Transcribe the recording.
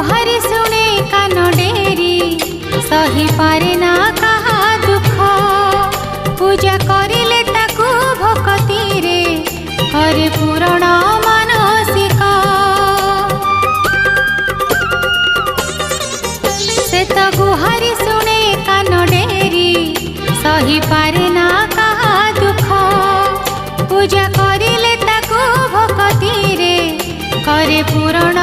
गुहारी सुने कान डेरी सही पारे ना कहा दुख पूजा करिले ताकू भक्ति रे हरे पूरण मानसिक से तो गुहारी सुने कान डेरी सही पारे ना कहा दुख पूजा करिले ताकू भक्ति रे करे पूरण